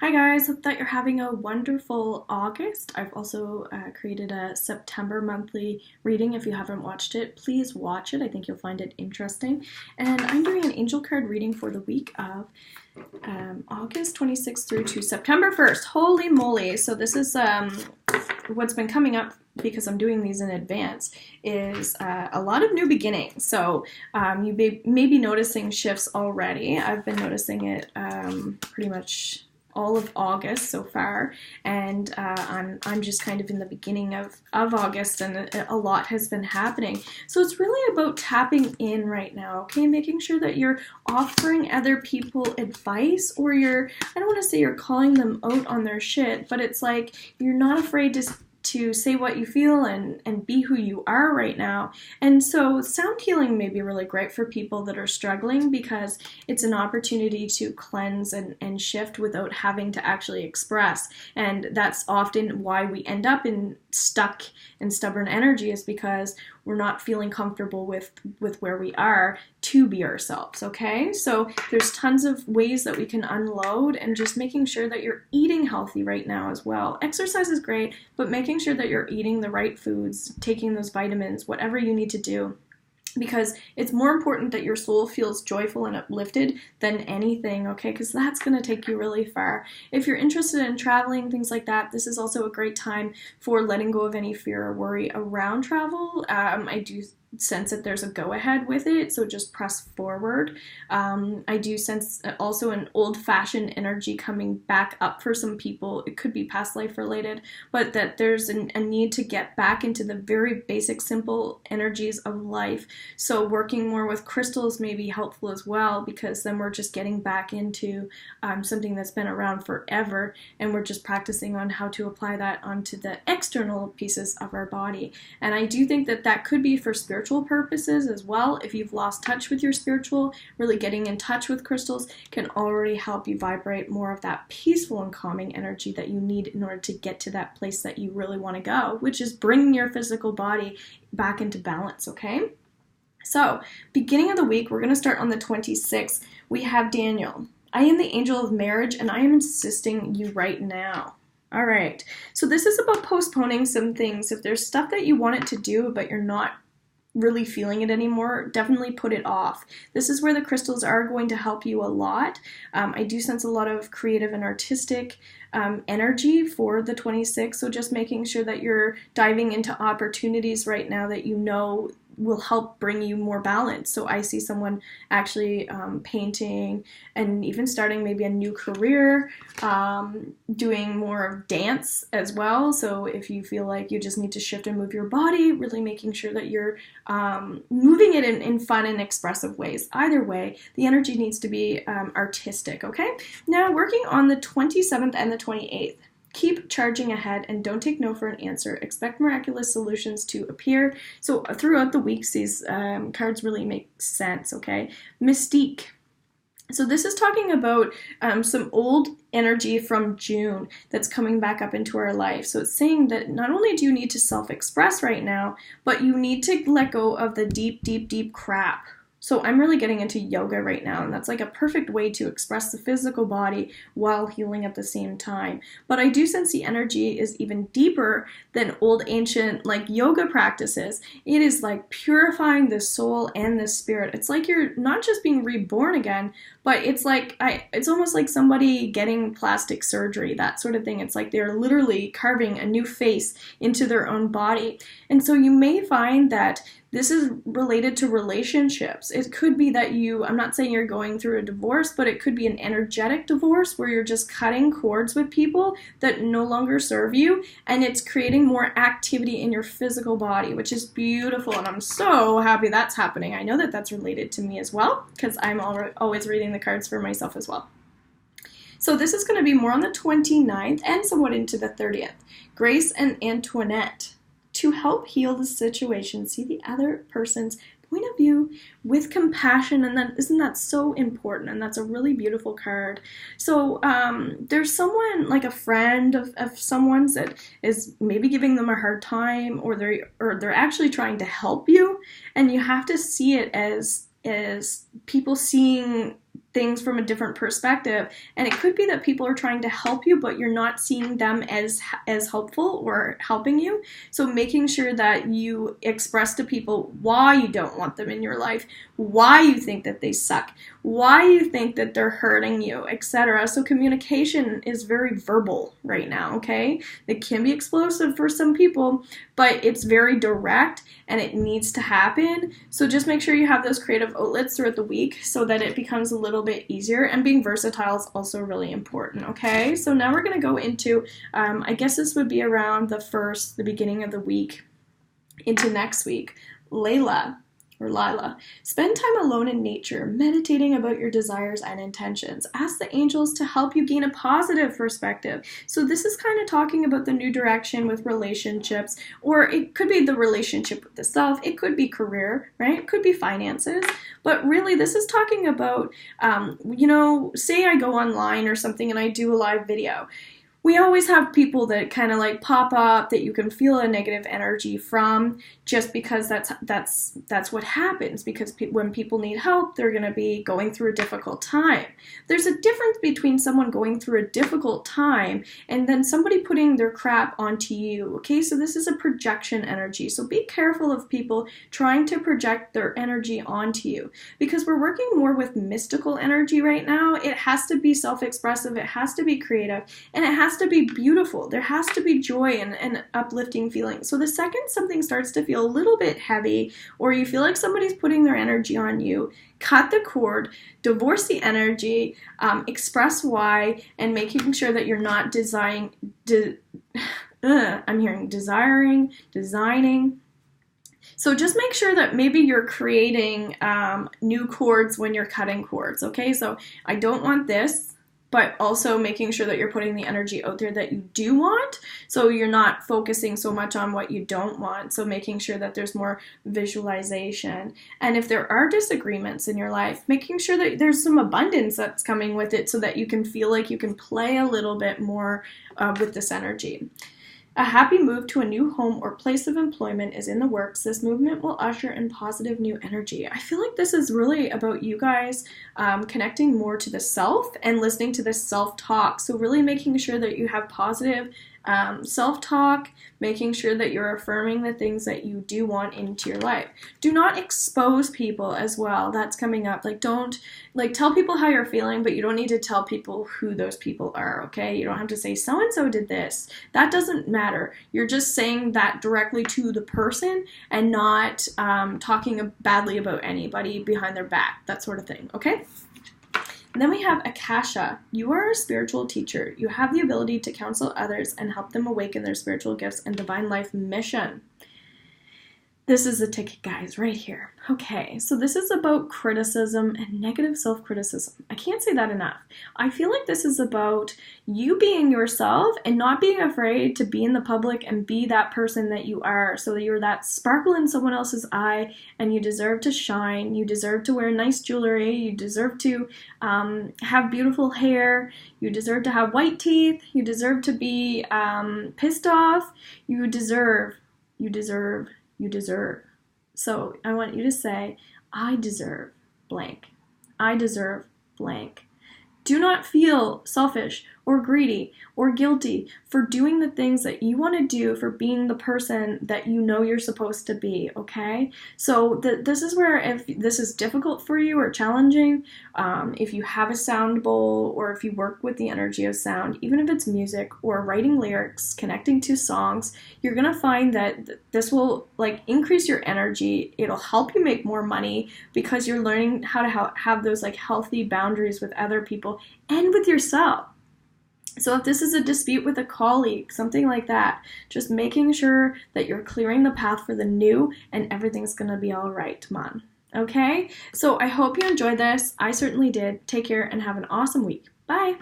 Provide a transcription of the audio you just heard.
Hi guys, hope that you're having a wonderful August. I've also created a September monthly reading. If you haven't watched it, please watch it. I think you'll find it interesting. And I'm doing an angel card reading for the week of August 26th through to September 1st. Holy moly. So this is what's been coming up because I'm doing these in advance is a lot of new beginnings. So you may be noticing shifts already. I've been noticing it pretty much all of August so far, and I'm just kind of in the beginning of August, and a lot has been happening. So it's really about tapping in right now, okay? Making sure that you're offering other people advice, or I don't want to say you're calling them out on their shit, but it's like you're not afraid to say what you feel and be who you are right now. And so sound healing may be really great for people that are struggling because it's an opportunity to cleanse and shift without having to actually express. And that's often why we end up stuck in stubborn energy, is because we're not feeling comfortable with where we are to be ourselves, okay? So there's tons of ways that we can unload, and just making sure that you're eating healthy right now as well. Exercise is great, but making sure that you're eating the right foods, taking those vitamins, whatever you need to do, because it's more important that your soul feels joyful and uplifted than anything, okay? Because that's going to take you really far. If you're interested in traveling, things like that, this is also a great time for letting go of any fear or worry around travel. I do sense that there's a go-ahead with it, so just press forward. I do sense also an old-fashioned energy coming back up for some people. It could be past life related, but that there's a need to get back into the very basic, simple energies of life. So working more with crystals may be helpful as well, because then we're just getting back into something that's been around forever, and we're just practicing on how to apply that onto the external pieces of our body. And I do think that that could be for spiritual purposes as well. If you've lost touch with your spiritual, really getting in touch with crystals can already help you vibrate more of that peaceful and calming energy that you need in order to get to that place that you really want to go, which is bringing your physical body back into balance, okay? So, beginning of the week, we're going to start on the 26th. We have Daniel. I am the angel of marriage, and I am assisting you right now. All right. So this is about postponing some things. If there's stuff that you wanted to do, but you're not really feeling it anymore, definitely put it off. This is where the crystals are going to help you a lot. I do sense a lot of creative and artistic energy for the 26th, so just making sure that you're diving into opportunities right now that you know will help bring you more balance. So I see someone actually painting and even starting maybe a new career, doing more dance as well. So if you feel like you just need to shift and move your body, really making sure that you're moving it in fun and expressive ways. Either way, the energy needs to be artistic, okay? Now, working on the 27th and the 28th. Keep charging ahead and don't take no for an answer. Expect miraculous solutions to appear. So throughout the weeks, these cards really make sense, okay? Mystique. So this is talking about some old energy from June that's coming back up into our life. So it's saying that not only do you need to self-express right now, but you need to let go of the deep, deep, deep crap. So I'm really getting into yoga right now, and that's like a perfect way to express the physical body while healing at the same time. But I do sense the energy is even deeper than old ancient like yoga practices. It is like purifying the soul and the spirit. It's like you're not just being reborn again, but it's like it's almost like somebody getting plastic surgery, that sort of thing. It's like they're literally carving a new face into their own body. And so you may find that this is related to relationships. It could be that I'm not saying you're going through a divorce, but it could be an energetic divorce where you're just cutting cords with people that no longer serve you, and it's creating more activity in your physical body, which is beautiful, and I'm so happy that's happening. I know that that's related to me as well, because I'm always reading the cards for myself as well. So this is going to be more on the 29th and somewhat into the 30th. Grace and Antoinette. To help heal the situation, see the other person's point of view with compassion, and isn't that so important? And that's a really beautiful card. So there's someone, like a friend of someone's, that is maybe giving them a hard time, or they're actually trying to help you, and you have to see it as people seeing things from a different perspective. And it could be that people are trying to help you, but you're not seeing them as helpful or helping you. So making sure that you express to people why you don't want them in your life, why you think that they suck, why you think that they're hurting you, etc. So communication is very verbal right now, okay? It can be explosive for some people, but it's very direct and it needs to happen. So just make sure you have those creative outlets throughout the week so that it becomes a little bit easier. And being versatile is also really important, okay? So now we're going to go into, I guess this would be around the beginning of the week into next week. Lila. Spend time alone in nature, meditating about your desires and intentions. Ask the angels to help you gain a positive perspective. So this is kind of talking about the new direction with relationships, or it could be the relationship with the self. It could be career, right? It could be finances. But really, this is talking about, say I go online or something and I do a live video. We always have people that kind of like pop up that you can feel a negative energy from, just because that's what happens, because when people need help, they're going to be going through a difficult time. There's a difference between someone going through a difficult time and then somebody putting their crap onto you, okay? So this is a projection energy. So be careful of people trying to project their energy onto you, because we're working more with mystical energy right now. It has to be self-expressive, it has to be creative, and it has to be beautiful. There has to be joy and uplifting feelings. So the second something starts to feel a little bit heavy, or you feel like somebody's putting their energy on you, cut the cord, divorce the energy, express why, and making sure that you're not designing. So just make sure that maybe you're creating new cords when you're cutting cords, okay? So I don't want this, but also making sure that you're putting the energy out there that you do want, so you're not focusing so much on what you don't want. So making sure that there's more visualization. And if there are disagreements in your life, making sure that there's some abundance that's coming with it so that you can feel like you can play a little bit more with this energy. A happy move to a new home or place of employment is in the works. This movement will usher in positive new energy. I feel like this is really about you guys connecting more to the self and listening to this self-talk. So really making sure that you have positive self-talk, making sure that you're affirming the things that you do want into your life. Do not expose people as well. That's coming up. Don't tell people how you're feeling, but you don't need to tell people who those people are, okay? You don't have to say so-and-so did this. That doesn't matter. You're just saying that directly to the person and not talking badly about anybody behind their back, that sort of thing, okay? And then we have Akasha. You are a spiritual teacher. You have the ability to counsel others and help them awaken their spiritual gifts and divine life mission. This is the ticket, guys, right here. Okay, so this is about criticism and negative self-criticism. I can't say that enough. I feel like this is about you being yourself and not being afraid to be in the public and be that person that you are, so that you're that sparkle in someone else's eye, and you deserve to shine. You deserve to wear nice jewelry. You deserve to have beautiful hair. You deserve to have white teeth. You deserve to be pissed off. You deserve. So I want you to say, I deserve blank. I deserve blank. Do not feel selfish or greedy or guilty for doing the things that you want to do, for being the person that you know you're supposed to be, okay? So this is where, if this is difficult for you or challenging, if you have a sound bowl, or if you work with the energy of sound, even if it's music or writing lyrics, connecting to songs, you're going to find that this will increase your energy. It'll help you make more money because you're learning how to have those healthy boundaries with other people and with yourself. So if this is a dispute with a colleague, something like that, just making sure that you're clearing the path for the new, and everything's going to be all right, man. Okay? So I hope you enjoyed this. I certainly did. Take care and have an awesome week. Bye.